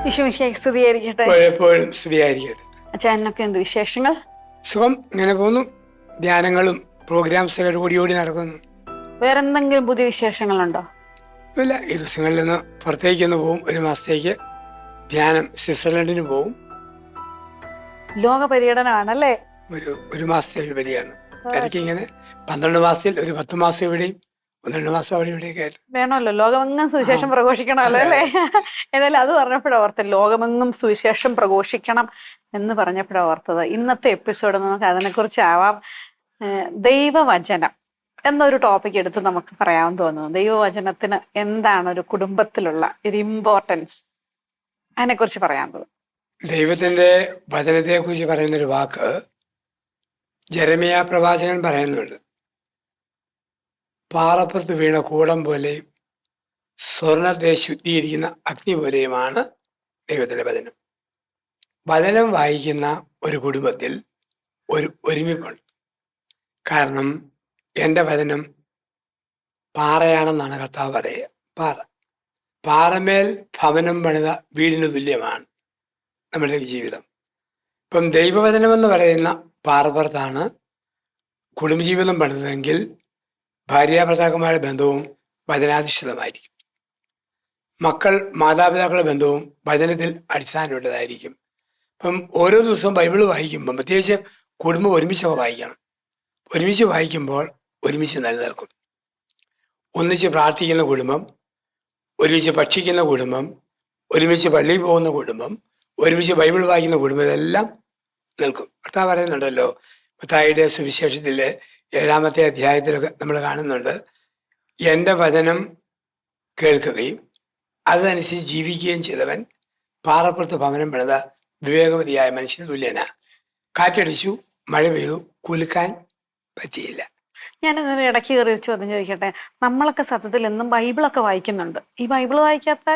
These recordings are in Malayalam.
വിഷുമിശിയായി സ്തുതിയായിരിക്കട്ടെ. എപ്പോഴും സ്തുതിയായിരിക്കട്ടെ. അച്ഛനൊക്കെ എന്ത് വിശേഷങ്ങൾ? സുഖം, ഇങ്ങനെ പോകുന്നു. ധ്യാനങ്ങളും പ്രോഗ്രാംസൊക്കെ ഓടി ഓടി നടക്കുന്നു. വേറെന്തെങ്കിലും പുതിയ വിശേഷങ്ങളുണ്ടോ? ഇല്ല, ഈ ദിവസങ്ങളിൽ നിന്ന് പുറത്തേക്കൊന്ന് പോവും. ഒരു മാസത്തേക്ക് ധ്യാനം സ്വിറ്റ്സർലൻഡിന് പോവും. ലോക പര്യടനമാണല്ലേ? ഒരു മാസത്തേക്ക് വരികയാണ്. ഇടയ്ക്ക് ഇങ്ങനെ 12 മാസത്തിൽ ഒരു 10 മാസം ഇവിടെയും 12 മാസം അവിടെ ഇവിടെയൊക്കെ ആയിട്ട് വേണമല്ലോ, ലോകമെങ്ങും സുവിശേഷം പ്രഘോഷിക്കണമല്ലോ അല്ലേ? ഏതായാലും അത് പറഞ്ഞപ്പോഴാണ് ഓർത്തത്, ലോകമെങ്ങും സുവിശേഷം പ്രഘോഷിക്കണം എന്ന് പറഞ്ഞപ്പോഴാണ് ഓർത്തത്. ഇന്നത്തെ എപ്പിസോഡ് നമുക്ക് അതിനെക്കുറിച്ച് ആവാം. ദൈവവചനം എന്നൊരു ടോപ്പിക് എടുത്ത് നമുക്ക് പറയാമെന്ന് തോന്നുന്നു. ദൈവവചനത്തിന് എന്താണ് ഒരു കുടുംബത്തിലുള്ള ഒരു ഇമ്പോർട്ടൻസ്, അതിനെക്കുറിച്ച് പറയാൻ തോന്നുന്നു. ദൈവത്തിന്റെ വചനത്തെ കുറിച്ച് പറയുന്നൊരു വാക്ക് ജെരമിയ പ്രവാചകൻ പറയുന്നുണ്ട്. പാറപ്പുറത്ത് വീണ കൂടം പോലെയും സ്വർണത്തെ ശുദ്ധീകരിക്കുന്ന അഗ്നി പോലെയുമാണ് ദൈവത്തിന്റെ വചനം. വചനം വായിക്കുന്ന ഒരു കുടുംബത്തിൽ ഒരു ഒരുമിപ്പുണ്ട്. കാരണം എൻ്റെ വചനം പാറയാണെന്നാണ് കർത്താവ് പറയുക. പാറമേൽ ഭവനം പണിത വീടിന് തുല്യമാണ് നമ്മുടെ ജീവിതം. ഇപ്പം ദൈവവചനം എന്ന് പറയുന്ന പാറപ്പുറത്താണ് കുടുംബജീവിതം പണിതതെങ്കിൽ ഭാര്യാഭർത്താക്കന്മാരുടെ ബന്ധവും വചനാധിഷ്ഠിതമായിരിക്കും. മക്കൾ മാതാപിതാക്കളുടെ ബന്ധവും വചനത്തിൽ അടിസ്ഥാനമുള്ളതായിരിക്കും. ഇപ്പം ഓരോ ദിവസവും ബൈബിൾ വായിക്കുമ്പം, പ്രത്യേകിച്ച് കുടുംബം ഒരുമിച്ചൊക്കെ വായിക്കണം. ഒരുമിച്ച് വായിക്കുമ്പോൾ ഒരുമിച്ച് നിലനിൽക്കും. ഒന്നിച്ച് പ്രാർത്ഥിക്കുന്ന കുടുംബം, ഒരുമിച്ച് ഭക്ഷിക്കുന്ന കുടുംബം, ഒരുമിച്ച് പള്ളിയിൽ പോകുന്ന കുടുംബം, ഒരുമിച്ച് ബൈബിൾ വായിക്കുന്ന കുടുംബം, ഇതെല്ലാം നിൽക്കും. കർത്താവ് പറയുന്നുണ്ടല്ലോ, മത്തായിയുടെ സുവിശേഷത്തിലെ 7-ാമത്തെ അധ്യായത്തിലൊക്കെ നമ്മൾ കാണുന്നുണ്ട്, എൻ്റെ വചനം കേൾക്കുകയും അതനുസരിച്ച് ജീവിക്കുകയും ചെയ്തവൻ പാറപ്പുറത്ത് ഭവനം പണിത വിവേകവതിയായ മനുഷ്യന് തുല്യനാ. കാറ്റടിച്ചു, മഴ പെയ്തു, കുലുക്കാൻ പറ്റിയില്ല. ഞാനിങ്ങനെ ഇടയ്ക്ക് കയറി ചോദ്യം ചോദിക്കട്ടെ, നമ്മളൊക്കെ സത്യത്തിൽ എന്നും ബൈബിളൊക്കെ വായിക്കുന്നുണ്ട്. ഈ ബൈബിൾ വായിക്കാത്ത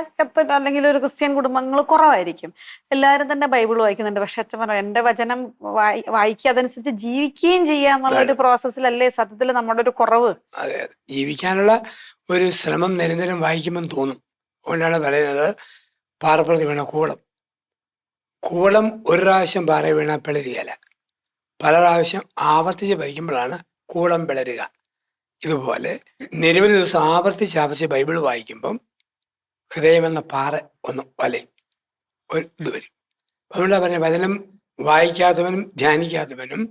അല്ലെങ്കിൽ ഒരു ക്രിസ്ത്യൻ കുടുംബങ്ങൾ കുറവായിരിക്കും. എല്ലാവരും തന്നെ ബൈബിൾ വായിക്കുന്നുണ്ട്. പക്ഷെ അച്ഛൻ പറഞ്ഞു, എൻ്റെ വചനം വായിക്കുക, അതനുസരിച്ച് ജീവിക്കുകയും ചെയ്യുക എന്നുള്ള ഒരു പ്രോസസ്സിലല്ലേ സത്യത്തിൽ നമ്മുടെ ഒരു കുറവ്. അതെ, ജീവിക്കാനുള്ള ഒരു ശ്രമം നിരന്തരം വായിക്കുമെന്ന് തോന്നും. അതുകൊണ്ടാണ് പറയുന്നത്, പാറപ്പുറത്ത് വീണ കൂളം ഒരു പ്രാവശ്യം പാറ വീണ പിളരുകയല്ല, പല പ്രാവശ്യം ആവർത്തിച്ച് പഠിക്കുമ്പോഴാണ് കൂളം പിളരുക. ഇതുപോലെ നിരവധി ദിവസം ആവർത്തിച്ച് ബൈബിൾ വായിക്കുമ്പം ഹൃദയമെന്ന പാറ ഒന്ന് വലയും, ഒരു ഇത് വരും. അതുകൊണ്ടാണ് പറഞ്ഞ, വചനം വായിക്കാത്തവനും ധ്യാനിക്കാത്തവനും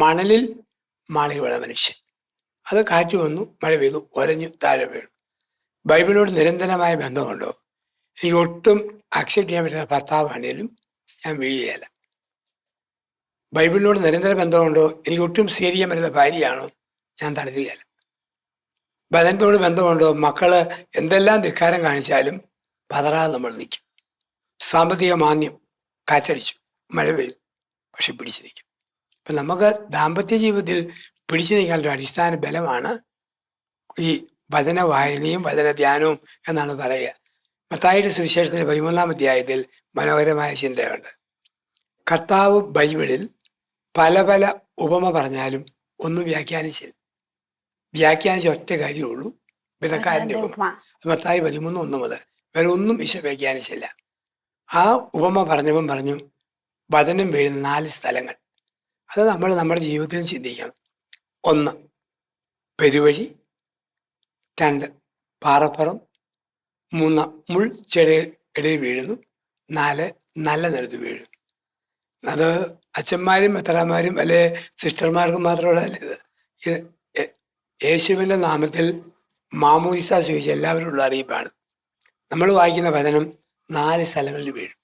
മണലിൽ മാളിക വീണ മനുഷ്യൻ. അത് കാറ്റ് വന്നു, മഴ പെയ്തു, ഒരഞ്ഞു താഴെ വീണു. ബൈബിളിനോട് നിരന്തരമായ ബന്ധമുണ്ടോ? എനിക്ക് ഒട്ടും അക്സെപ്റ്റ് ചെയ്യാൻ പറ്റുന്ന ഭർത്താവാണേലും ഞാൻ വീഴുകയല്ല. ബൈബിളിനോട് നിരന്തര ബന്ധമുണ്ടോ? എനിക്ക് ഒട്ടും സ്വീകരിക്കാൻ പറ്റുന്ന ഭാര്യയാണോ? ഞാൻ തളരുകയല്ല. വചനത്തോട് ബന്ധമുണ്ടോ? മക്കള് എന്തെല്ലാം ധിക്കാരം കാണിച്ചാലും പതറാതെ നമ്മൾ നിൽക്കും. സാമ്പത്തിക മാന്യം, കാറ്റടിച്ചു, മഴ പെയ്തു, പക്ഷെ പിടിച്ചു നിൽക്കും. അപ്പം നമുക്ക് ദാമ്പത്യ ജീവിതത്തിൽ പിടിച്ചു നിൽക്കാനുള്ള അടിസ്ഥാന ബലമാണ് ഈ വചന വായനയും വചന ധ്യാനവും എന്നാണ് പറയുക. മത്തായിയുടെ സുവിശേഷത്തിന്റെ 13-ാം അധ്യായത്തിൽ മനോഹരമായ ചിന്തയുണ്ട്. കർത്താവ് ബൈബിളിൽ പല പല ഉപമ പറഞ്ഞാലും ഒന്നും വ്യാഖ്യാനിച്ചില്ല. വ്യാഖ്യാനിച്ച ഒറ്റ കാര്യമുള്ളൂ, വിധക്കാരൻ്റെ ഉപമ. മത്തായി 13:1 മുതൽ വേറെ ഒന്നും വ്യാഖ്യാനിച്ചില്ല. ആ ഉപമ പറഞ്ഞപ്പം പറഞ്ഞു, വചനം വീഴുന്ന 4 സ്ഥലങ്ങൾ. അത് നമ്മൾ നമ്മുടെ ജീവിതത്തിൽ ചിന്തിക്കണം. 1 പെരുവഴി, 2 പാറപ്പുറം, 3 മുൾ ചെടിയിൽ വീഴുന്നു, 4 നല്ല നിലത്ത് വീഴുന്നു. അത് അച്ഛന്മാരും മെത്രാന്മാരും അല്ലെ സിസ്റ്റർമാർക്കും മാത്രമുള്ളതല്ല. ഇത് യേശുവിൻ്റെ നാമത്തിൽ മാമോദിസ സ്വീകരിച്ച എല്ലാവരും ഉള്ള അറിയിപ്പാണ്. നമ്മൾ വായിക്കുന്ന വചനം 4 സ്ഥലങ്ങളിൽ വീഴും.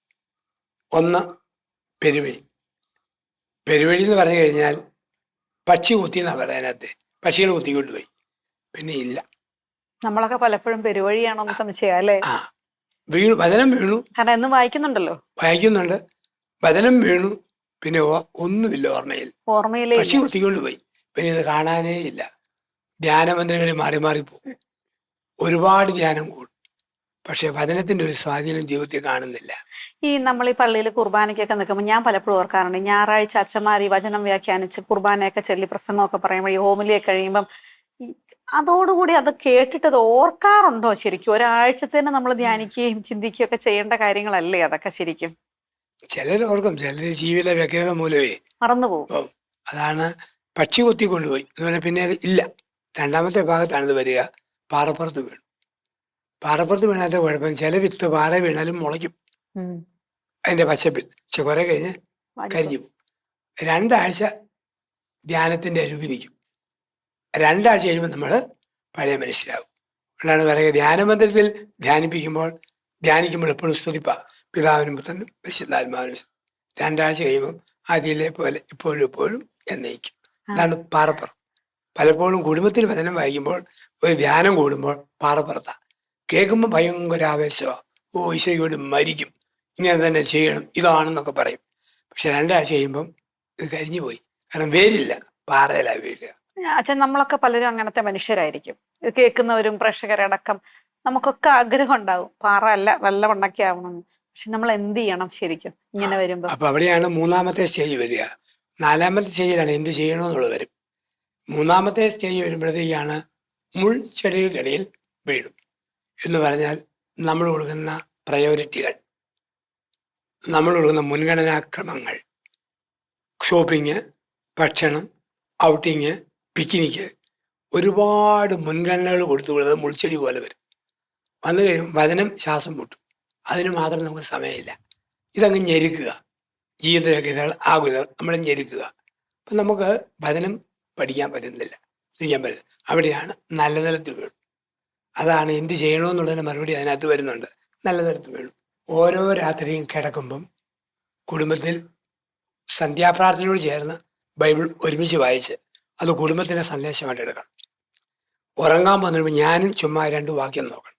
1 പെരുവഴി. പെരുവഴി എന്ന് പറഞ്ഞു കഴിഞ്ഞാൽ പക്ഷി കുത്തി എന്നാണ് പറയാനകത്ത്. പക്ഷികൾ കുത്തിക്കൊണ്ട് പോയി, പിന്നെ ഇല്ല. നമ്മളൊക്കെ പലപ്പോഴും പെരുവഴിയാണോ സംശയം അല്ലേ? വചനം വീണു, കാരണം എന്നും വായിക്കുന്നുണ്ട്, വചനം വീണു, പിന്നെ ഒന്നുമില്ല, ഓർമ്മയില്ലേ, പക്ഷി കുത്തിക്കൊണ്ട് പോയി, പിന്നെ ഇത് കാണാനേ ഇല്ല. ധ്യാനമന്ത്രികളിൽ മാറി മാറിപ്പോകും. ഒരുപാട് ധ്യാനം കൂടും, പക്ഷെ വചനത്തിന്റെ ഒരു സ്വാധീനം ജീവിതത്തിൽ കാണുന്നില്ല. നമ്മൾ ഈ പള്ളിയിൽ കുർബാനയ്ക്കൊക്കെ നിൽക്കുമ്പോൾ ഞാൻ പലപ്പോഴും ഓർക്കാറുണ്ട്, ഞായറാഴ്ച അച്ഛന്മാർ ഈ വചനം വ്യാഖ്യാനിച്ച് കുർബാനയൊക്കെ ചൊല്ലി പ്രസംഗമൊക്കെ പറയുമ്പോൾ ഈ ഹോമിലിയൊക്കെ കഴിയുമ്പം അതോടുകൂടി അത് കേട്ടിട്ട് അത് ഓർക്കാറുണ്ടോ ശരിക്കും? ഒരാഴ്ചത്തേന് നമ്മൾ ധ്യാനിക്കുകയും ചിന്തിക്കുകയും ഒക്കെ ചെയ്യേണ്ട കാര്യങ്ങളല്ലേ അതൊക്കെ ശരിക്കും? ചിലർ ഓർക്കും, ചിലർ ജീവിത വ്യഗ്രത മൂലമേ മറന്നുപോകും. ഓ, അതാണ് പക്ഷി കൊത്തി കൊണ്ടുപോയി അതുപോലെ പിന്നെ അത് ഇല്ല. രണ്ടാമത്തെ ഭാഗത്താണ് ഇത് വരിക. പാറപ്പുറത്ത് വീണു. പാറപ്പുറത്ത് വീണാത്ത കുഴപ്പം, ചില വിത്ത് പാറ വീണാലും മുളയ്ക്കും ഉം. അതിന്റെ പച്ചപ്പിൽ. പക്ഷെ കുറെ കഴിഞ്ഞ് വാടിപ്പോകും. കരിഞ്ഞു പോകും. 2 ആഴ്ച ധ്യാനത്തിന്റെ അരുവി നിൽക്കും. 2 ആഴ്ച കഴിയുമ്പോൾ നമ്മൾ പഴയ മനുഷ്യരാകും. അതുകൊണ്ടാണ് പറയുക, ധ്യാനമന്ദിരത്തിൽ ധ്യാനിക്കുമ്പോൾ എപ്പോഴും സ്തുതിപ്പ പിതാവിനും പുത്രനും പരിശുദ്ധാത്മാവിനും. 2 ആഴ്ച കഴിയുമ്പോൾ ആദ്യയിലെ പോലെ ഇപ്പോഴും എപ്പോഴും എന്നേക്കും. അതാണ് പാറപ്പുറം. പലപ്പോഴും കുടുംബത്തിൽ വചനം വായിക്കുമ്പോൾ, ഒരു ധ്യാനം കൂടുമ്പോൾ പാറപ്പുറത്താ. കേൾക്കുമ്പോൾ ഭയങ്കര ആവേശമാണ്. ഓ, ഈശോയ്ക്ക് വേണ്ടി മരിക്കും, ഇങ്ങനെ തന്നെ ചെയ്യണം, ഇതാണെന്നൊക്കെ പറയും. പക്ഷെ 2 ആഴ്ച കഴിയുമ്പം ഇത് കരിഞ്ഞു പോയി. കാരണം വേരില്ല, പാറയിലാ വീഴുക. അച്ഛൻ, നമ്മളൊക്കെ പലരും അങ്ങനത്തെ മനുഷ്യരായിരിക്കും. ഇത് കേൾക്കുന്നവരും പ്രേക്ഷകരടക്കം നമുക്കൊക്കെ ആഗ്രഹം ഉണ്ടാവും പാറ അല്ല വെള്ള മണ്ണൊക്കെ ആവണം. പക്ഷെ നമ്മൾ എന്ത് ചെയ്യണം ശരിക്കും ഇങ്ങനെ വരുമ്പോ? അപ്പൊ അവിടെയാണ് 3ാമത്തെ സ്റ്റേജ് വരിക. 4ാമത്തെ സ്റ്റേജിലാണ് എന്ത് ചെയ്യണമെന്നുള്ളത് വരും. 3ാമത്തെ സ്റ്റേജ് വരുമ്പോഴത്തേക്കാണ് മുൾച്ചെടികൾക്കിടയിൽ വീഴും. എന്ന് പറഞ്ഞാൽ നമ്മൾ കൊടുക്കുന്ന പ്രയോറിറ്റികൾ, നമ്മൾ കൊടുക്കുന്ന മുൻഗണനാക്രമങ്ങൾ, ഷോപ്പിങ്, ഭക്ഷണം, ഔട്ടിങ്, പിക്നിക്ക്, ഒരുപാട് മുൻഗണനകൾ കൊടുത്തുകൊടുത്തത് മുൾച്ചെടി പോലെ വരും. വന്നു കഴിയുമ്പോൾ വചനം ശ്വാസം മുട്ടും. അതിന് മാത്രം നമുക്ക് സമയമില്ല. ഇതങ്ങ് ഞെരുക്കുക, ജീവിതത്തിലൊക്കെ ആകുലത നമ്മളെ ഞെരുക്കുക. അപ്പം നമുക്ക് വചനം പഠിക്കാൻ പറ്റുന്നില്ല, ചെയ്യാൻ പറ്റില്ല. അവിടെയാണ് നല്ല നിലത്ത് വീഴും. അതാണ് എന്ത് ചെയ്യണമെന്നുള്ളതിന് മറുപടി അതിനകത്ത് വരുന്നുണ്ട്. നല്ല നിലത്ത് വീഴും. ഓരോ രാത്രിയും കിടക്കുമ്പം കുടുംബത്തിൽ സന്ധ്യാപ്രാർത്ഥനയോട് ചേർന്ന് ബൈബിൾ ഒരുമിച്ച് വായിച്ച് അത് കുടുംബത്തിൻ്റെ സന്ദേശമായിട്ട് എടുക്കണം. ഉറങ്ങാൻ വന്നിരുമ്പോൾ ഞാനും ചുമ്മാ 2 വാക്യം നോക്കണം.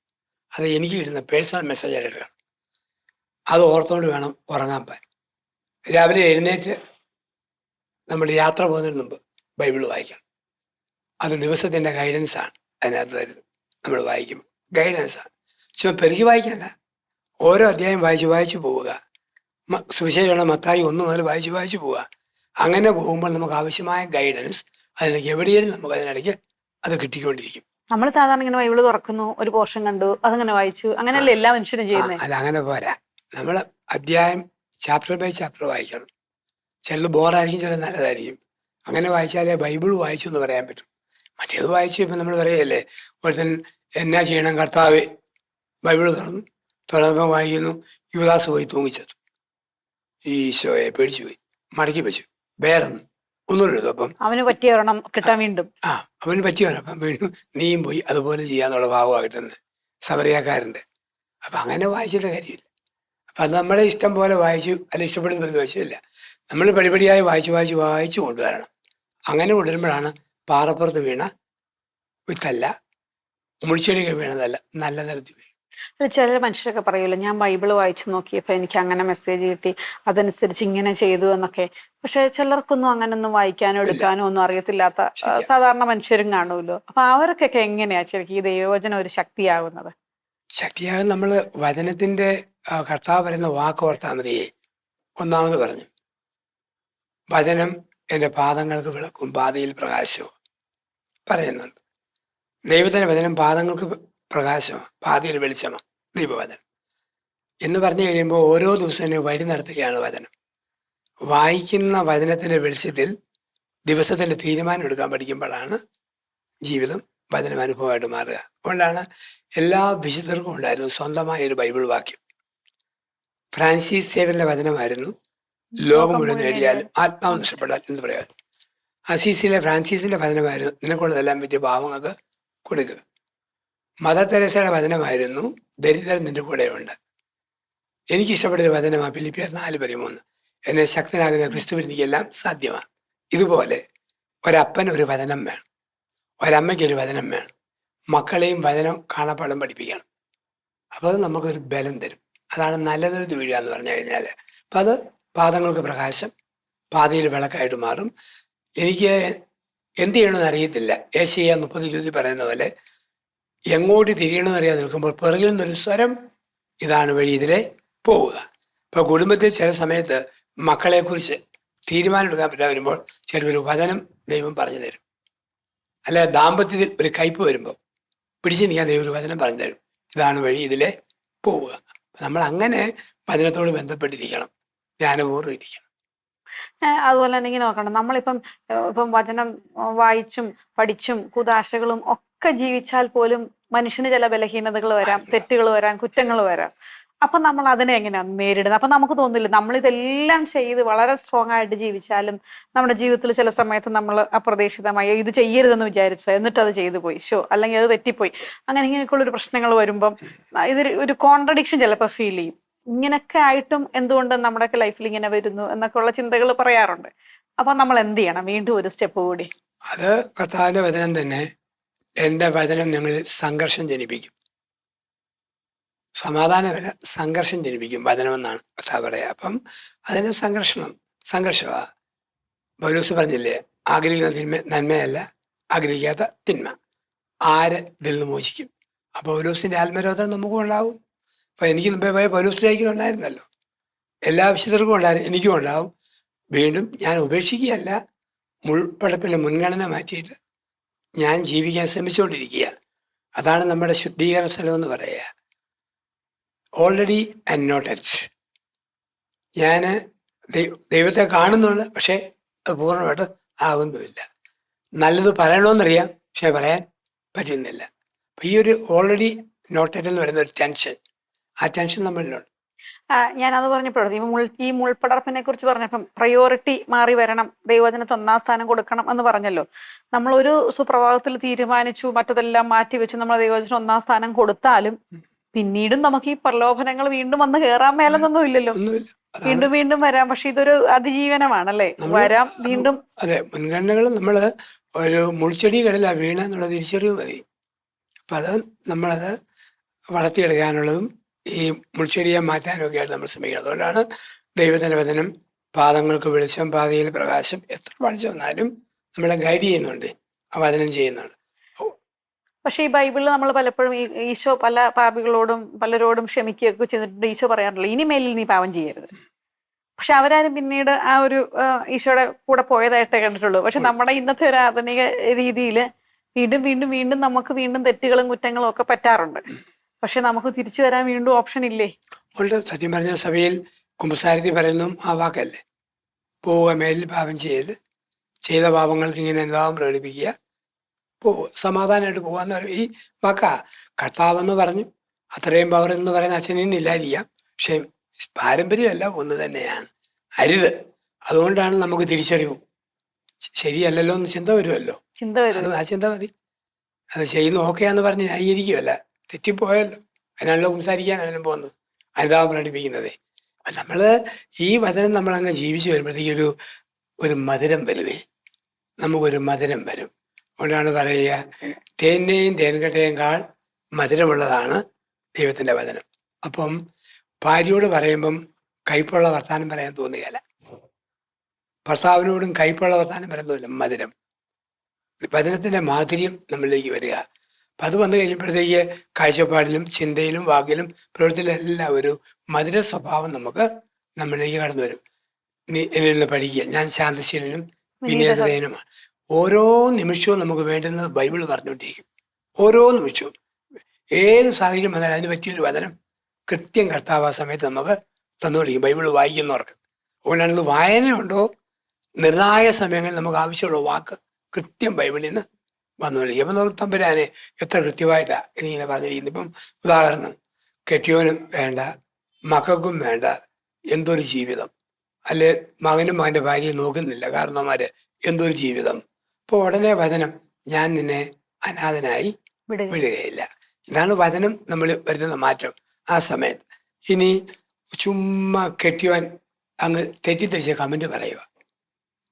അത് എനിക്ക് കിട്ടുന്ന പേഴ്സണൽ മെസ്സേജായിട്ട് എടുക്കണം. അത് ഓർത്തുകൊണ്ട് വേണം ഉറങ്ങാൻ പോകാൻ. രാവിലെ എഴുന്നേറ്റ് നമ്മൾ യാത്ര പോകുന്നതിന് മുമ്പ് ബൈബിൾ വായിക്കണം. അത് ദിവസത്തിൻ്റെ ഗൈഡൻസാണ് അതിനകത്ത് വരുന്നത്. നമ്മൾ വായിക്കുമ്പോൾ ഗൈഡൻസാണ്. ചുമ്മാ പെരുകി വായിക്കല്ല, ഓരോ അധ്യായം വായിച്ച് പോവുക. സുവിശേഷമാണ് മത്തായി 1 മുതൽ വായിച്ച് പോവുക. അങ്ങനെ പോകുമ്പോൾ നമുക്ക് ആവശ്യമായ ഗൈഡൻസ് അതിലേക്ക് എവിടെയും നമുക്ക് അതിനിടയ്ക്ക് അത് കിട്ടിക്കൊണ്ടിരിക്കും. നമ്മൾ സാധാരണ ഇങ്ങനെ ബൈബിള് തുറക്കുന്നു, ഒരു പോർഷൻ കണ്ടു, അതങ്ങനെ വായിച്ചു, അങ്ങനെയല്ലേ എല്ലാ മനുഷ്യരും ചെയ്യുന്നത്. അല്ല, അങ്ങനെ പോരാ. നമ്മൾ അധ്യായം ചാപ്റ്റർ ബൈ ചാപ്റ്റർ വായിക്കണം. ചിലത് ബോറായിരിക്കും, ചിലത് നല്ലതായിരിക്കും. അങ്ങനെ വായിച്ചാലേ ബൈബിൾ വായിച്ചു എന്ന് പറയാൻ പറ്റും. മറ്റേത് വായിച്ചു ഇപ്പം നമ്മൾ പറയല്ലേ, ഒരുത്തൻ എന്നാ ചെയ്യണം കർത്താവേ, ബൈബിൾ തുറന്നപ്പം വായിക്കുന്നു, യുവദാസ് പോയി തൂങ്ങിച്ചെത്തു, ഈശോയെ പേടിച്ചു പോയി, മടക്കി വെച്ചു, വേറൊന്നും ഒന്നുകൂടെ എഴുതും. അപ്പം അവന് പറ്റിയ ഒരെണ്ണം കിട്ടാൻ വീണ്ടും അവന് പറ്റിയവൻ. അപ്പം വീണ്ടും നീയും പോയി അതുപോലെ ചെയ്യാന്നുള്ള ഭാവമായിട്ടെന്ന് സമറിയാക്കാരൻ്റെ. അപ്പം അങ്ങനെ വായിച്ചിട്ട് കാര്യമില്ല. അപ്പം അത് നമ്മളെ ഇഷ്ടം പോലെ വായിച്ചു, അല്ല ഇഷ്ടപ്പെടുന്നത് വായിച്ചില്ല. നമ്മൾ പടിപടിയായി വായിച്ചു കൊണ്ടുവരണം. അങ്ങനെ കൊണ്ടുവരുമ്പോഴാണ് പാറപ്പുറത്ത് വീണ വിത്തല്ല, മുൾച്ചെടികൾ വീണതല്ല, നല്ല നിലത്ത് വീഴും. അല്ല, ചില മനുഷ്യരൊക്കെ പറയുമല്ലോ, ഞാൻ ബൈബിള് വായിച്ചു നോക്കിയപ്പോൾ എനിക്ക് അങ്ങനെ മെസ്സേജ് കിട്ടി, അതനുസരിച്ച് ഇങ്ങനെ ചെയ്തു എന്നൊക്കെ. പക്ഷെ ചിലർക്കൊന്നും അങ്ങനൊന്നും വായിക്കാനോ എടുക്കാനോ ഒന്നും അറിയത്തില്ലാത്ത സാധാരണ മനുഷ്യരും കാണുമല്ലോ. അപ്പൊ അവർക്കൊക്കെ എങ്ങനെയാ ശരിക്കും ഈ ദൈവവചനം ഒരു ശക്തിയാകുന്നത്? ശക്തിയാകും നമ്മൾ വചനത്തിന്റെ കർത്താവ് പറയുന്ന വാക്ക് ഓർത്താൽ മതിയേ. ഒന്നാമത് പറഞ്ഞു, വചനം എൻ്റെ പാദങ്ങൾക്ക് വിളക്കും പാതയിൽ പ്രകാശവും പറയുന്നുണ്ട്. ദൈവത്തിൻ്റെ വചനം പാദങ്ങൾക്ക് പ്രകാശമാണ്, പാതയിൽ വെളിച്ചമാണ് ദൈവവചനം എന്ന് പറഞ്ഞു കഴിയുമ്പോൾ ഓരോ ദിവസവും വഴി നടത്തുകയാണ് വചനം. വായിക്കുന്ന വചനത്തിൻ്റെ വെളിച്ചത്തിൽ ദിവസത്തിൻ്റെ തീരുമാനം എടുക്കാൻ പഠിക്കുമ്പോഴാണ് ജീവിതം വചനം അനുഭവമായിട്ട് മാറുക. അതുകൊണ്ടാണ് എല്ലാ വിശുദ്ധർക്കും ഉണ്ടായിരുന്നു സ്വന്തമായ ഒരു ബൈബിൾ വാക്യം. ഫ്രാൻസിസ് സേവ്യറിന്റെ വചനമായിരുന്നു, ലോകം മുഴുവൻ നേടിയാലും ആത്മാവ് നഷ്ടപ്പെടാൻ എന്ന് പറയാം. അസീസിലെ ഫ്രാൻസിസിന്റെ വചനമായിരുന്നു, നിനക്കുള്ളതെല്ലാം പറ്റിയ പാവങ്ങൾക്ക് കൊടുക്കുക. മദർ തെരേസയുടെ വചനമായിരുന്നു, ദരിദ്രൻ നിന്റെ കൂടെയുണ്ട്. എനിക്കിഷ്ടപ്പെട്ടൊരു വചനമാണ് ഫിലിപ്പിയർ 4:13, എന്നെ ശക്തനാകുന്ന ക്രിസ്തുവിൽ എനിക്കെല്ലാം സാധ്യമാണ്. ഇതുപോലെ ഒരപ്പൻ ഒരു വചനം വേണം, ഒരമ്മയ്ക്കൊരു വചനം വേണം. മക്കളെയും വചനം കാണാപ്പാടം പഠിപ്പിക്കണം. അപ്പോൾ അത് നമുക്കൊരു ബലം തരും. അതാണ് നല്ലതൊരു വീഴുക എന്ന് പറഞ്ഞു കഴിഞ്ഞാൽ. അപ്പം അത് പാദങ്ങൾക്ക് പ്രകാശം, പാതയിൽ വിളക്കായിട്ട് മാറും. എനിക്ക് എന്ത് ചെയ്യണമെന്ന് അറിയത്തില്ല. ഏശയ്യ 30:20 പറയുന്ന പോലെ എങ്ങോട്ട് തിരിയണമെന്ന് അറിയാതെ നിൽക്കുമ്പോൾ പിറകിൽ നിന്നൊരു സ്വരം, ഇതാണ് വഴി, ഇതിലെ പോവുക. ഇപ്പോൾ കുടുംബത്തിൽ ചില സമയത്ത് മക്കളെക്കുറിച്ച് തീരുമാനം എടുക്കാൻ പറ്റാൻ വരുമ്പോൾ ചിലൊരു വചനം ദൈവം പറഞ്ഞു തരും. അല്ലെ ദാമ്പത്യത്തിൽ ഒരു കയ്പ് വരുമ്പോൾ പിടിച്ചു നിൽക്കാൻ ദൈവം ഒരു വചനം പറഞ്ഞു തരും, ഇതാണ് വഴി, ഇതിലെ പോവുക. നമ്മൾ അങ്ങനെ വചനത്തോട് ബന്ധപ്പെട്ടിരിക്കണം, ധ്യാനപൂർവ്വം ഇരിക്കണം. അതുപോലെ തന്നെ ഇങ്ങനെ നോക്കണം, നമ്മളിപ്പം ഇപ്പം വചനം വായിച്ചും പഠിച്ചും കുദാശകളും ഒക്കെ ജീവിച്ചാൽ പോലും മനുഷ്യന് ചില ബലഹീനതകൾ വരാം, തെറ്റുകൾ വരാം, കുറ്റങ്ങൾ വരാം. അപ്പൊ നമ്മൾ അതിനെ എങ്ങനെയാണ് നേരിടുന്നത്? അപ്പൊ നമുക്ക് തോന്നില്ല നമ്മൾ ഇതെല്ലാം ചെയ്ത് വളരെ സ്ട്രോങ് ആയിട്ട് ജീവിച്ചാലും നമ്മുടെ ജീവിതത്തിൽ ചില സമയത്ത് നമ്മൾ അപ്രതീക്ഷിതമായി ഇത് ചെയ്യരുതെന്ന് വിചാരിച്ച എന്നിട്ട് അത് ചെയ്തു പോയി, അല്ലെങ്കിൽ അത് തെറ്റിപ്പോയി, അങ്ങനെ ഇങ്ങനെയൊക്കെയുള്ള ഒരു പ്രശ്നങ്ങൾ വരുമ്പം ഇതൊരു ഒരു കോൺട്രഡിക്ഷൻ ചിലപ്പോൾ ഫീൽ ചെയ്യും. ഇങ്ങനൊക്കെ ആയിട്ടും എന്തുകൊണ്ട് നമ്മുടെയൊക്കെ ലൈഫിൽ ഇങ്ങനെ വരുന്നു എന്നൊക്കെ ഉള്ള ചിന്തകൾ പറയാറുണ്ട്. അപ്പൊ നമ്മൾ എന്ത് ചെയ്യണം? വീണ്ടും ഒരു സ്റ്റെപ്പ് കൂടി. അത് കർത്താവിന്റെ വചനം തന്നെ, എൻ്റെ വചനം നിങ്ങളിൽ സംഘർഷം ജനിപ്പിക്കും. സമാധാനമല്ല, സംഘർഷം ജനിപ്പിക്കും വചനമെന്നാണ് കർത്താവ് പറയുക. അപ്പം അതിന് സംഘർഷമാ. പൗലോസ് പറഞ്ഞില്ലേ, ആഗ്രഹിക്കുന്ന നന്മയല്ല, ആഗ്രഹിക്കാത്ത തിന്മ ആര് ഇതിൽ നിന്ന് മോചിക്കും? അപ്പോൾ പൗലോസിന്റെ ആത്മരോധം നമുക്കും ഉണ്ടാവും. അപ്പം എനിക്ക് മുമ്പേ പോയ പൗലോസിലേക്ക് ഉണ്ടായിരുന്നല്ലോ, എല്ലാ വിശുദ്ധർക്കും ഉണ്ടായിരുന്നു, എനിക്കും ഉണ്ടാവും. വീണ്ടും ഞാൻ ഉപേക്ഷിക്കുകയല്ല, മുൾപ്പടപ്പിലെ മുൻഗണന മാറ്റിയിട്ട് ഞാൻ ജീവിക്കാൻ ശ്രമിച്ചുകൊണ്ടിരിക്കുക. അതാണ് നമ്മുടെ ശുദ്ധീകരണ സ്ഥലം എന്ന് പറയുക. ഓൾറെഡി ആൻഡ് നോട്ട് എച്ച്. ഞാൻ ദൈവത്തെ കാണുന്നുണ്ട്, പക്ഷേ അത് പൂർണ്ണമായിട്ട് ആകുന്നുമില്ല. നല്ലത് പറയണമെന്നറിയാം, പക്ഷെ പറയാൻ പറ്റുന്നില്ല. അപ്പം ഈ ഒരു ഓൾറെഡി നോട്ട് എറ്റ് എന്ന് പറയുന്ന ഒരു ടെൻഷൻ, ആ ടെൻഷൻ നമ്മളിലുണ്ട്. ഞാനത് പറഞ്ഞപ്പോഴും ഈ മുൾപ്പടർപ്പിനെ കുറിച്ച് പറഞ്ഞപ്പം പ്രയോറിറ്റി മാറി വരണം, ദൈവവചനത്തിന് ഒന്നാം സ്ഥാനം കൊടുക്കണം എന്ന് പറഞ്ഞല്ലോ. നമ്മൾ ഒരു സുപ്രഭാതത്തിൽ തീരുമാനിച്ചു മറ്റതെല്ലാം മാറ്റി വെച്ച് നമ്മൾ ദൈവവചനം ഒന്നാം സ്ഥാനം കൊടുത്താലും പിന്നീടും നമുക്ക് ഈ പ്രലോഭനങ്ങൾ വീണ്ടും വന്ന് കയറാൻ മേലെന്നൊന്നും ഇല്ലല്ലോ, വീണ്ടും വീണ്ടും വരാം. പക്ഷെ ഇതൊരു അതിജീവനമാണല്ലേ, വരാം വീണ്ടും. അതെ, മുൻഗണനകൾ നമ്മൾ ഒരു മുൾച്ചെടികളിലാ വീണ എന്നുള്ള തിരിച്ചറിവ് മതി. അപ്പം അത് നമ്മളത് വളർത്തിയെടുക്കാനുള്ളതും ഈ മുൾച്ചെടിയെ മാറ്റാനും ഒക്കെ ആയിട്ട് നമ്മൾ ശ്രമിക്കണം. അതുകൊണ്ടാണ് ദൈവത്തിൻ്റെ വചനം പാദങ്ങൾക്ക് വെളിച്ചം, പാതയിൽ പ്രകാശം. എത്ര പഠിച്ചു വന്നാലും നമ്മളെ ഗൈഡ് ചെയ്യുന്നുണ്ട്, ആ വചനം ചെയ്യുന്നുണ്ട്. പക്ഷെ ഈ ബൈബിളിൽ നമ്മൾ പലപ്പോഴും ഈശോ പല പാപികളോടും പലരോടും ക്ഷമിക്കുകയൊക്കെ ചെയ്തിട്ടുണ്ട്. ഈശോ പറയാറുണ്ടല്ലോ, ഇനിമേലിൽ നീ പാപം ചെയ്യരുത്. പക്ഷെ അവരാരും പിന്നീട് ആ ഒരു ഈശോയുടെ കൂടെ പോയതായിട്ടേ കണ്ടിട്ടുള്ളൂ. പക്ഷെ നമ്മുടെ ഇന്നത്തെ ഒരു ആധുനിക രീതിയിൽ വീണ്ടും വീണ്ടും വീണ്ടും നമുക്ക് വീണ്ടും തെറ്റുകളും കുറ്റങ്ങളും ഒക്കെ പറ്റാറുണ്ട്. പക്ഷെ നമുക്ക് തിരിച്ചു വരാൻ വീണ്ടും ഓപ്ഷൻ ഇല്ലേ? ഉണ്ട്. സത്യം പറഞ്ഞ സഭയിൽ കുമ്പസാരത്തിൽ പറയുന്നതും ആ വാക്കല്ലേ, പോവുക, മേലിൽ പാപം ചെയ്ത പാപങ്ങൾക്ക് ഇങ്ങനെ എല്ലാം പ്രകടിപ്പിക്കുക, സമാധാനമായിട്ട് പോകാന്ന് പറയും. ഈ വാക്കാ കർത്താവെന്ന് പറഞ്ഞു, അത്രയും പവർ എന്ന് പറയുന്ന അച്ഛനിന്ന് ഇല്ലാതിരിക്കാം, പക്ഷെ പാരമ്പര്യമല്ല ഒന്ന് തന്നെയാണ്. അരുത്. അതുകൊണ്ടാണ് നമുക്ക് തിരിച്ചറിവും ശരിയല്ലല്ലോ എന്ന് ചിന്ത വരുമല്ലോ, ആ ചിന്ത മതി. അത് ചെയ്യുന്ന ഓക്കെയാന്ന് പറഞ്ഞ് ന്യായീകരിക്കുമല്ല, തെറ്റിപ്പോയല്ലോ, അതിനാണല്ലോ സംസാരിക്കാനാണ് പോകുന്നത്, അനുതാപം പ്രകടിപ്പിക്കുന്നതേ. അപ്പം നമ്മൾ ഈ വചനം നമ്മളങ്ങ് ജീവിച്ചു വരുമ്പോഴത്തേക്ക് ഒരു മധുരം വരുവേ, നമുക്കൊരു മധുരം വരും. അതുകൊണ്ടാണ് പറയുക, തേനെയും തേൻകട്ടയേക്കാൾ മധുരമുള്ളതാണ് ദൈവത്തിൻ്റെ വചനം. അപ്പം ഭാര്യയോട് പറയുമ്പം കയ്പുള്ള വർത്താനം പറയാൻ തോന്നുകയല്ല, ഭർത്താവിനോടും കയ്പുള്ള വർത്താനം പറയാൻ തോന്നില്ല, മധുരം. വചനത്തിൻ്റെ മാധുര്യം നമ്മളിലേക്ക് വരിക. അപ്പം അത് വന്നു കഴിഞ്ഞപ്പോഴത്തേക്ക് കാഴ്ചപ്പാടിലും ചിന്തയിലും വാക്കിലും പ്രവൃത്തിയിലും എല്ലാം ഒരു മധുര സ്വഭാവം നമ്മളിലേക്ക് കടന്നു വരും. എന്നിൽ നിന്ന് പഠിക്കുക, ഞാൻ ശാന്തശീലനും വിനീതനുമാണ്. ഓരോ നിമിഷവും നമുക്ക് വേണ്ടുന്നത് ബൈബിൾ പറഞ്ഞുകൊണ്ടിരിക്കും. ഓരോ നിമിഷവും ഏത് സാഹചര്യം വന്നാലും അതിന് പറ്റിയൊരു വചനം കൃത്യം കർത്താവ് ആ സമയത്ത് നമുക്ക് തന്നുകൊണ്ടിരിക്കും, ബൈബിൾ വായിക്കുന്നവർക്ക്. അതുകൊണ്ടാണ് ഇത് വായനയുണ്ടോ നിർണായക സമയങ്ങളിൽ നമുക്ക് ആവശ്യമുള്ള വാക്ക് കൃത്യം ബൈബിളിൽ നിന്ന് വന്നുകൊണ്ടിരിക്കും. അപ്പം നമുക്ക് തമ്പുരാനെ എത്ര കൃത്യമായിട്ടാണ് എന്നിങ്ങനെ പറഞ്ഞിരിക്കുന്നത്. ഇപ്പം ഉദാഹരണം, കെട്ടിയോനും വേണ്ട, മക്കൾക്കും വേണ്ട, എന്തൊരു ജീവിതം. അല്ലെ മകനും മകൻ്റെ ഭാര്യയെ നോക്കുന്നില്ല കാരണവന്മാര്, എന്തൊരു ജീവിതം. അപ്പോൾ ഉടനെ വചനം, ഞാൻ നിന്നെ അനാഥനായി വിടുകയില്ല. ഇതാണ് വചനം നമ്മൾ വരുന്ന മാറ്റം ആ സമയത്ത്. ഇനി ചുമ്മാ കെട്ടിയവൻ അങ്ങ് തെറ്റിദ്ധരിച്ച കമൻറ്റ് പറയുക,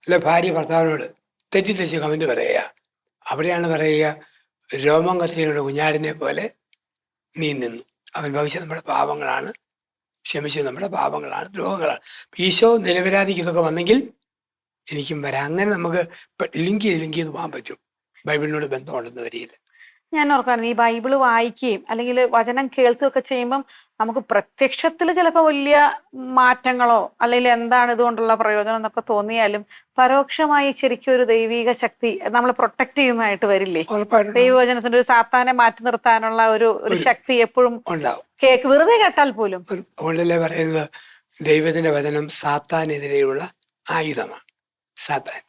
അല്ലെ ഭാര്യ ഭർത്താവിനോട് തെറ്റിദ്ധരിച്ച കമൻറ്റ് പറയുക, അവിടെയാണ് പറയുക, രോമം കത്തിരിയുടെ കുഞ്ഞാടിനെ പോലെ നീ നിന്നു. അവൻ ഭവിച്ചത് നമ്മുടെ പാപങ്ങളാണ്, ക്ഷമിച്ചത് നമ്മുടെ പാപങ്ങളാണ്, ദ്രോഹങ്ങളാണ്. ഈശോ നിരപരാധിക്ക് ഇതൊക്കെ വന്നെങ്കിൽ എനിക്കും വരാം. അങ്ങനെ നമുക്ക് ലിങ്ക് ചെയ്ത് പോകാൻ പറ്റും, ബൈബിളിനോട് ബന്ധമുണ്ടെന്ന് വരിയില്ല. ഞാൻ ഓർക്കാണ് ഈ ബൈബിള് വായിക്കുകയും അല്ലെങ്കിൽ വചനം കേൾക്കുകയൊക്കെ ചെയ്യുമ്പം നമുക്ക് പ്രത്യക്ഷത്തിൽ ചിലപ്പോൾ വലിയ മാറ്റങ്ങളോ അല്ലെങ്കിൽ എന്താണ് ഇതുകൊണ്ടുള്ള പ്രയോജനം എന്നൊക്കെ തോന്നിയാലും പരോക്ഷമായി ശരിക്കും ഒരു ദൈവിക ശക്തി നമ്മൾ പ്രൊട്ടക്ട് ചെയ്യുന്നതായിട്ട് വരില്ലേ? ഉറപ്പായിട്ടും ദൈവവചനത്തിന്റെ ഒരു സാത്താനെ മാറ്റി നിർത്താനുള്ള ഒരു ശക്തി എപ്പോഴും ഉണ്ടാവും. വെറുതെ കേട്ടാൽ പോലും. അതുകൊണ്ടല്ലേ പറയുന്നത് ദൈവത്തിന്റെ വചനം സാത്താനെതിരെയുള്ള ആയുധമാണ്. സാത്താൻ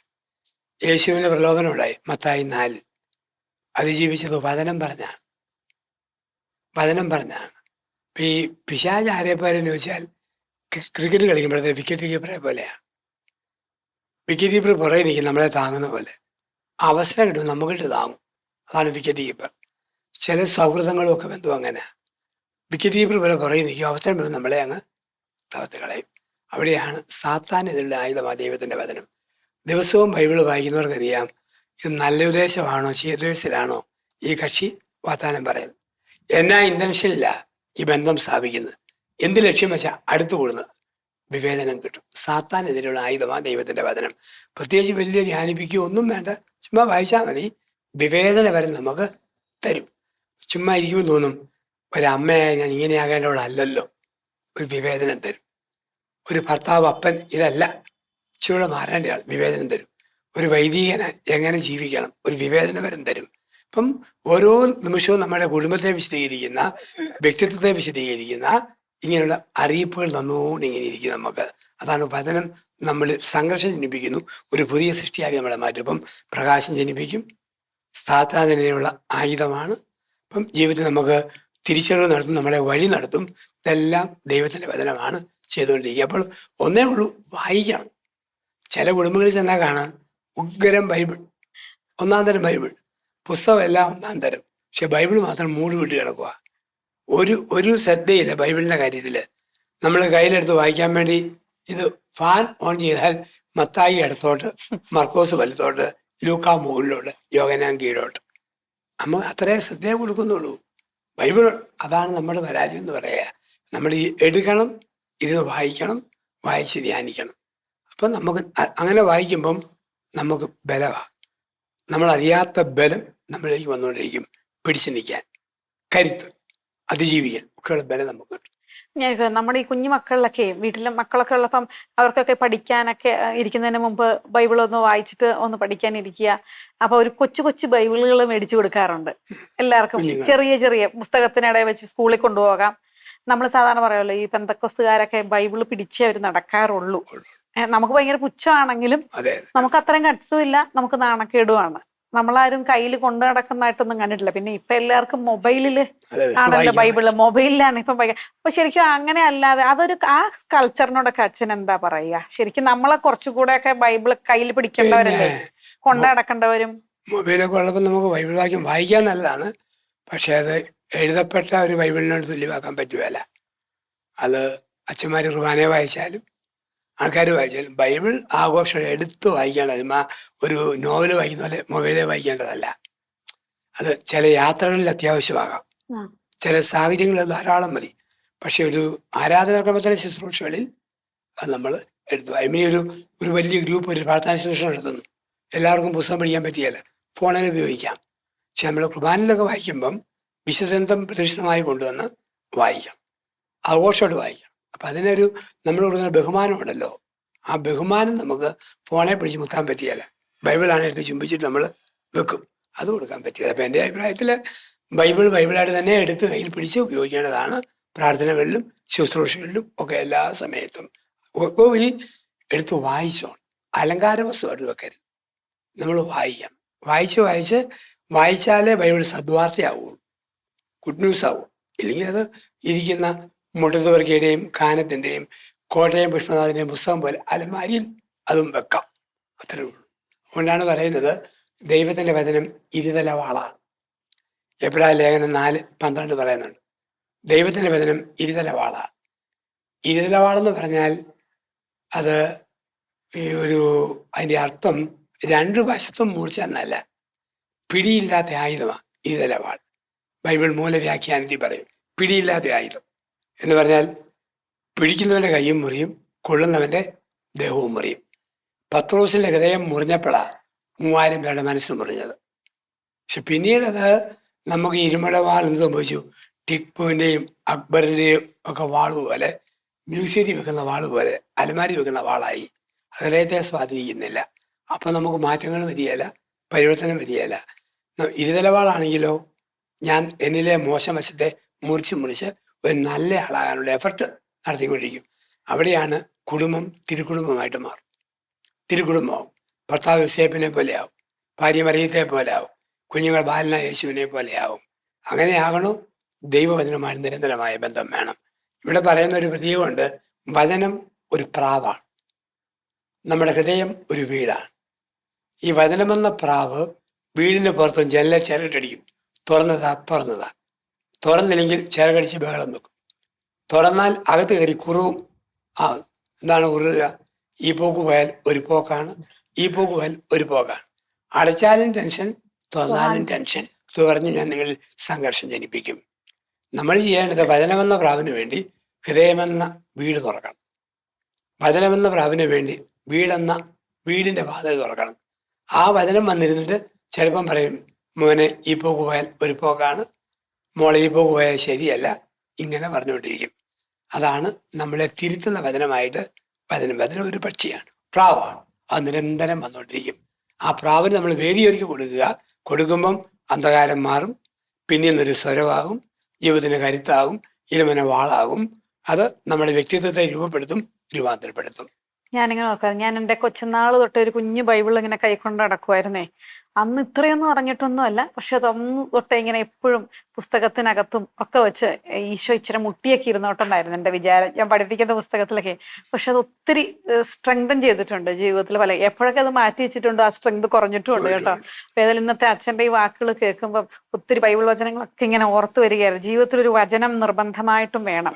യേശുവിന്റെ പ്രലോഭനം ഉണ്ടായി മത്തായി 4. അതിജീവിച്ചത് വചനം പറഞ്ഞാണ്. ഈ പിശാച് ആരെപ്പോലെന്ന് ചോദിച്ചാൽ ക്രിക്കറ്റ് കളിക്കുമ്പോഴത്തെ വിക്കറ്റ് കീപ്പറെ പോലെയാണ്. വിക്കറ്റ് കീപ്പർ പുറകെ നിൽക്കും നമ്മളെ താങ്ങുന്ന പോലെ. അവസരം കിട്ടും നമുക്കിട്ട് താങ്ങും. അതാണ് വിക്കറ്റ് കീപ്പർ. ചില സൗഹൃദങ്ങളും ഒക്കെ ബന്ധം അങ്ങനെ. വിക്കറ്റ് കീപ്പർ പോലെ പുറകെ നിൽക്കും, അവസരം വരുമ്പോൾ നമ്മളെ അങ്ങ് തകർത്ത് കളയും. അവിടെയാണ് സാത്താനെതിരുടെ ആയുധമാണ് ദൈവത്തിന്റെ വചനം. ദിവസവും ബൈബിള് വായിക്കുന്നവർക്കറിയാം ഇത് നല്ല ഉദ്ദേശമാണോ ചീതുദ്ദേശത്തിലാണോ ഈ കക്ഷി വാഗ്ദാനം പറയുന്നത്. എന്നാ ഇന്റൻഷനില്ല ഈ ബന്ധം സ്ഥാപിക്കുന്നത്, എന്ത് ലക്ഷ്യം വെച്ചാൽ അടുത്തു കൂടുന്നത്, വിവേചനം കിട്ടും. സാത്താനെതിരെയുള്ള ആയുധമാണ് ദൈവത്തിന്റെ വചനം. പ്രത്യേകിച്ച് വലിയ ധ്യാനിപ്പിക്കുകയോ ഒന്നും വേണ്ട, ചുമ്മാ വായിച്ചാൽ മതി. വിവേചന വരെ നമുക്ക് തരും. ചുമ്മാ ഇരിക്കുമ്പോൾ തോന്നും ഒരമ്മയായ ഞാൻ ഇങ്ങനെയാകേണ്ടവളല്ലല്ലോ. ഒരു വിവേചനം തരും. ഒരു ഭർത്താവ് അപ്പൻ ഇതല്ല, ഇച്ചിരൂടെ മാറേണ്ടയാൾ, വിവേചനം തരും. ഒരു വൈദികന് എങ്ങനെ ജീവിക്കണം, ഒരു വിവേചനപരം തരും. അപ്പം ഓരോ നിമിഷവും നമ്മുടെ കുടുംബത്തെ വിശദീകരിക്കുന്ന, വ്യക്തിത്വത്തെ വിശദീകരിക്കുന്ന ഇങ്ങനെയുള്ള അറിയിപ്പുകൾ തന്നുകൊണ്ട് ഇങ്ങനെ ഇരിക്കും നമുക്ക്. അതാണ് വചനം നമ്മൾ സംഘർഷം ജനിപ്പിക്കുന്നു, ഒരു പുതിയ സൃഷ്ടിയാക്കി നമ്മളെ മാറ്റും. അപ്പം പ്രകാശം ജനിപ്പിക്കും. സാത്താനെതിരെയുള്ള ആയുധമാണ്. അപ്പം ജീവിതത്തിൽ നമുക്ക് തിരിച്ചറിവ് നടത്തും, നമ്മളെ വഴി നടത്തും. ഇതെല്ലാം ദൈവത്തിന്റെ വചനമാണ് ചെയ്തുകൊണ്ടിരിക്കുക. അപ്പോൾ ഒന്നേ ഉള്ളൂ, വായിക്കണം. ചില കുടുംബങ്ങളിൽ ചെന്നാൽ കാണാം ഉഗ്രം ബൈബിൾ, ഒന്നാം തരം ബൈബിൾ, പുസ്തകമെല്ലാം ഒന്നാം തരം, പക്ഷെ ബൈബിൾ മാത്രം മൂടി വിട്ട് കിടക്കുക. ഒരു ശ്രദ്ധയില്ല ബൈബിളിന്റെ കാര്യത്തിൽ. നമ്മൾ കയ്യിലെടുത്ത് വായിക്കാൻ വേണ്ടി ഇത് ഫാൻ ഓൺ ചെയ്താൽ മത്തായി ഇടത്തോട്ട്, മർക്കോസ് വലത്തോട്ട്, ലൂക്കാ മുകളിലോട്ട്, യോഹന്നാൻ കീഴോട്ട്. നമ്മൾ അത്രേ ശ്രദ്ധയെ കൊടുക്കുന്നുള്ളൂ. ബൈബിൾ അതാണ് നമ്മുടെ പരാജയം എന്ന് പറയുക. നമ്മൾ ഈ എടുക്കണം, ഇരുന്ന് വായിക്കണം, വായിച്ച് ധ്യാനിക്കണം. അപ്പം നമുക്ക് അങ്ങനെ വായിക്കുമ്പം നമുക്ക് ബലമാണ്. നമ്മളറിയാത്ത ബലം നമ്മളിലേക്ക് വന്നുകൊണ്ടിരിക്കും. പിടിച്ചു നിൽക്കാൻ, കരുത്ത്, അതിജീവിക്കാൻ ഒക്കെയുള്ള ബലം നമുക്ക് കിട്ടും. ഞാൻ നമ്മുടെ ഈ കുഞ്ഞു മക്കളിലൊക്കെ, വീട്ടിലെ മക്കളൊക്കെ ഉള്ളപ്പം അവർക്കൊക്കെ പഠിക്കാനൊക്കെ ഇരിക്കുന്നതിന് മുമ്പ് ബൈബിളൊന്ന് വായിച്ചിട്ട് ഒന്ന് പഠിക്കാനിരിക്കുക. അപ്പൊ ഒരു കൊച്ചു കൊച്ചു ബൈബിളുകൾ മേടിച്ചു കൊടുക്കാറുണ്ട് എല്ലാവർക്കും. ചെറിയ ചെറിയ പുസ്തകത്തിനിടയിൽ വെച്ച് സ്കൂളിൽ കൊണ്ടുപോകാം. നമ്മൾ സാധാരണ പറയുമല്ലോ ഈ പെന്തക്കോസ്തുകാരൊക്കെ ബൈബിള് പിടിച്ചേ അവർ നടക്കാറുള്ളൂ. നമുക്ക് ഭയങ്കര പുച്ഛമാണെങ്കിലും നമുക്ക് അത്രയും ഗട്സും ഇല്ല, നമുക്ക് നാണക്കേടുമാണ്. നമ്മളാരും കയ്യിൽ കൊണ്ടു നടക്കുന്നതായിട്ടൊന്നും കണ്ടിട്ടില്ല. പിന്നെ ഇപ്പൊ എല്ലാവർക്കും മൊബൈലില് ആണല്ലോ ബൈബിള്, മൊബൈലിലാണ് ഇപ്പം. അപ്പൊ ശരിക്കും അങ്ങനെ അല്ലാതെ അതൊരു ആ കൾച്ചറിനോടൊക്കെ അച്ഛൻ എന്താ പറയുക? ശരിക്കും നമ്മളെ കുറച്ചുകൂടെ ഒക്കെ ബൈബിള് കയ്യിൽ പിടിക്കേണ്ടവരല്ലേ, കൊണ്ടു നടക്കേണ്ടവരും. മൊബൈലൊക്കെ ഉള്ളപ്പോൾ നമുക്ക് ബൈബിൾ വാക്യം വായിക്കാൻ നല്ലതാണ്, പക്ഷെ അത് എഴുതപ്പെട്ട ഒരു ബൈബിളിനോട് തുല്യമാക്കാൻ പറ്റുകയില്ല. അത് അച്ഛന്മാർ കുർബാനയെ വായിച്ചാലും ആൾക്കാർ വായിച്ചാലും ബൈബിൾ ആഘോഷം എടുത്ത് വായിക്കേണ്ടത് ഒരു നോവൽ വായിക്കുന്ന പോലെ മൊബൈലിൽ വായിക്കേണ്ടതല്ല. അത് ചില യാത്രകളിൽ അത്യാവശ്യമാകാം, ചില സാഹചര്യങ്ങളിൽ ധാരാളം മതി. പക്ഷെ ഒരു ആരാധനാക്രമത്തിലെ ശുശ്രൂഷകളിൽ അത് നമ്മൾ എടുത്തു. ഒരു വലിയ ഗ്രൂപ്പ് ഒരു പ്രാർത്ഥന ശുശ്രൂഷ നടത്തുന്നു, എല്ലാവർക്കും പുസ്തകം പഠിക്കാൻ പറ്റിയല്ല, ഫോണിൽ ഉപയോഗിക്കാം. പക്ഷെ നമ്മൾ കുർബാനിലൊക്കെ വായിക്കുമ്പം വിശുദ്ധം പ്രദക്ഷിണമായി കൊണ്ടുവന്ന് വായിക്കണം, ആഘോഷമായിട്ട് വായിക്കണം. അപ്പം അതിനൊരു നമ്മൾ കൊടുക്കുന്ന ബഹുമാനമുണ്ടല്ലോ, ആ ബഹുമാനം നമുക്ക് ഫോണെ പിടിച്ച് മുത്താൻ പറ്റിയല്ല. ബൈബിളാണ് എടുത്ത് ചുംബിച്ചിട്ട് നമ്മൾ വെക്കും, അത് കൊടുക്കാൻ പറ്റില്ല. അപ്പം എൻ്റെ അഭിപ്രായത്തിൽ ബൈബിളായിട്ട് തന്നെ എടുത്ത് കയ്യിൽ പിടിച്ച് ഉപയോഗിക്കേണ്ടതാണ്. പ്രാർത്ഥനകളിലും ശുശ്രൂഷകളിലും ഒക്കെ എല്ലാ സമയത്തും ഈ എടുത്ത് വായിച്ചോണം. അലങ്കാര വസ്തുവായിട്ട് വെക്കരുത്, നമ്മൾ വായിക്കണം. വായിച്ചാലേ ബൈബിൾ സദ്വാർത്തയാവുള്ളൂ, ഗുഡ് ന്യൂസ് ആവും. ഇല്ലെങ്കിൽ അത് ഇരിക്കുന്ന മുട്ടത്തുവർക്കിയുടെയും കാനത്തിൻ്റെയും കോട്ടയം പുഷ്പനാഥിൻ്റെയും പുസ്തകം പോലെ അലമാരിയിൽ അതും വെക്കാം, അത്രേ ഉള്ളൂ. അതുകൊണ്ടാണ് പറയുന്നത് ദൈവത്തിൻ്റെ വചനം ഇരുതല വാളാണ്. എബ്രായ ലേഖനം 4:12 പറയുന്നുണ്ട്, ദൈവത്തിൻ്റെ വചനം ഇരുതല വാളാണ്. ഇരുതല വാളെന്ന് പറഞ്ഞാൽ അത് അതിൻ്റെ അർത്ഥം രണ്ടു വശത്തും മൂർച്ച എന്നല്ല, പിടിയില്ലാത്ത ആയുധമാണ് ഇരുതല വാൾ. ബൈബിൾ മൂലവ്യാഖ്യാനത്തിൽ പറയും പിടിയില്ലാത്ത ആയുധം എന്ന് പറഞ്ഞാൽ പിടിക്കുന്നവൻ്റെ കയ്യും മുറിയും, കൊള്ളുന്നവൻ്റെ ദേഹവും മുറിയും. പത്രോസിൻ്റെ ഹൃദയം മുറിഞ്ഞപ്പോഴാണ് 3000 പേരുടെ മനസ്സ് മുറിഞ്ഞത്. പക്ഷെ പിന്നീട് അത് നമുക്ക് ഇരുമല വാൾ എന്ത് സംഭവിച്ചു? ടിപ്പുവിൻ്റെയും അക്ബറിൻ്റെയും ഒക്കെ വാള് പോലെ, മ്യൂസിയത്തിൽ വെക്കുന്ന വാള് പോലെ, അലമാരി വെക്കുന്ന വാളായി. ഹൃദയത്തെ സ്വാധീനിക്കുന്നില്ല. അപ്പം നമുക്ക് മാറ്റങ്ങൾ വരികയില്ല, പരിവർത്തനം വരികയില്ല. ഇരുതലവാളാണെങ്കിലോ ഞാൻ എന്നിലെ മോശം വശത്തെ മുറിച്ച് ഒരു നല്ല ആളാകാനുള്ള എഫർട്ട് നടത്തിക്കൊണ്ടിരിക്കും. അവിടെയാണ് കുടുംബം തിരുക്കുടുംബമായിട്ട് മാറും. തിരുക്കുടുംബമാവും. ഭർത്താവ് യോസേപ്പിനെ പോലെയാവും, ഭാര്യ മറിയത്തെ പോലെയാവും, കുഞ്ഞുങ്ങൾ ബാലന യേശുവിനെ പോലെയാവും. അങ്ങനെയാകണോ? ദൈവവചനമായി നിരന്തരമായ ബന്ധം വേണം. ഇവിടെ പറയുന്ന ഒരു പ്രതീകമുണ്ട്. വചനം ഒരു പ്രാവാണ്, നമ്മുടെ ഹൃദയം ഒരു വീടാണ്. ഈ വചനമെന്ന പ്രാവ് വീടിന് പുറത്തും ജനലെ ചിറകിട്ടടിക്കും. തുറന്നതാ. തുറന്നില്ലെങ്കിൽ ചിറകടിച്ച് ബഹളം വെക്കും. തുറന്നാൽ അകത്ത് കയറി കുറുവും. എന്താണ് കുറുക? ഈ പോക്ക് പോയാൽ ഒരു പോക്കാണ്, ഈ പോക്ക് പോയാൽ ഒരു പോക്കാണ്. അടച്ചാലും ടെൻഷൻ, തുറന്നാലും ടെൻഷൻ. തുറന്ന് ഞാൻ നിങ്ങളിൽ സംഘർഷം ജനിപ്പിക്കും. നമ്മൾ ചെയ്യേണ്ടത് വചനമെന്ന പ്രാവിന് വേണ്ടി ഹൃദയമെന്ന വീട് തുറക്കണം. വചനമെന്ന പ്രാവിന് വേണ്ടി വീടിൻ്റെ വാതിൽ തുറക്കണം. ആ വചനം വന്നിരുന്നിട്ട് ചിലപ്പം പറയും, മോനെ ഈ പോക്ക് പോയാൽ ഒരു പോക്കാണ്, മോളെ ഈ പോക്ക് പോയാൽ ശരിയല്ല, ഇങ്ങനെ പറഞ്ഞുകൊണ്ടിരിക്കും. അതാണ് നമ്മളെ തിരുത്തുന്ന വചനമായിട്ട് വചനം ഒരു പക്ഷിയാണ്, പ്രാവാണ്. അത് നിരന്തരം വന്നുകൊണ്ടിരിക്കും. ആ പ്രാവിന് നമ്മൾ വേദിയൊരുക്കി കൊടുക്കുമ്പം അന്ധകാരം മാറും, പിന്നീന്നൊരു സ്വരമാകും, ജീവിതത്തിന് കരുത്താകും, ഇരമന വാളാകും. അത് നമ്മുടെ വ്യക്തിത്വത്തെ രൂപാന്തരപ്പെടുത്തും. ഞാനിങ്ങനെ നോക്കാം, ഞാൻ എൻ്റെ കൊച്ചുനാൾ തൊട്ട് ഒരു കുഞ്ഞു ബൈബിൾ ഇങ്ങനെ കൈക്കൊണ്ട് നടക്കുമായിരുന്നേ. അന്ന് ഇത്രയൊന്നും അറിഞ്ഞിട്ടൊന്നും അല്ല, പക്ഷെ അതൊന്നും തൊട്ടേ ഇങ്ങനെ എപ്പോഴും പുസ്തകത്തിനകത്തും ഒക്കെ വെച്ച് ഈശോ ഇച്ചിരി മുട്ടിയൊക്കെ ഇരുന്നോട്ടുണ്ടായിരുന്നു എൻ്റെ വിചാരം, ഞാൻ പഠിപ്പിക്കുന്ന പുസ്തകത്തിലൊക്കെ. പക്ഷെ അത് ഒത്തിരി സ്ട്രെങ്തൻ ചെയ്തിട്ടുണ്ട് ജീവിതത്തിൽ. എപ്പോഴൊക്കെ അത് മാറ്റി വെച്ചിട്ടുണ്ടോ ആ സ്ട്രെങ്ത് കുറഞ്ഞിട്ടുമുണ്ട് കേട്ടോ. അപ്പൊ ഏതായാലും ഇന്നത്തെ അച്ഛൻ്റെ ഈ വാക്കുകൾ കേൾക്കുമ്പോൾ ഒത്തിരി ബൈബിൾ വചനങ്ങളൊക്കെ ഇങ്ങനെ ഓർത്ത് വരികയായിരുന്നു. ജീവിതത്തിൽ ഒരു വചനം നിർബന്ധമായിട്ടും വേണം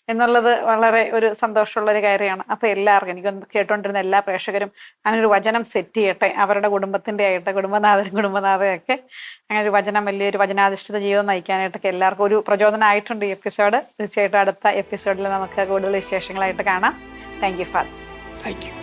എന്നുള്ളത് വളരെ ഒരു സന്തോഷമുള്ള ഒരു കാര്യമാണ്. അപ്പൊ എല്ലാവർക്കും, എനിക്കൊന്ന് കേട്ടോണ്ടിരുന്ന എല്ലാ പ്രേക്ഷകരും അങ്ങനെ ഒരു വചനം സെറ്റ് ചെയ്യട്ടെ. അവരുടെ കുടുംബത്തിന്റെ ആയിട്ട്, കുടുംബനാഥയൊക്കെ അങ്ങനെ ഒരു വചനം, വലിയൊരു വചനാധിഷ്ഠിത ജീവിതം നയിക്കാനായിട്ടൊക്കെ എല്ലാവർക്കും ഒരു പ്രചോദനമായിട്ടുണ്ട് ഈ എപ്പിസോഡ്. തീർച്ചയായിട്ടും അടുത്ത എപ്പിസോഡിൽ നമുക്ക് കൂടുതൽ വിശേഷങ്ങളായിട്ട് കാണാം. Thank you father. Thank you.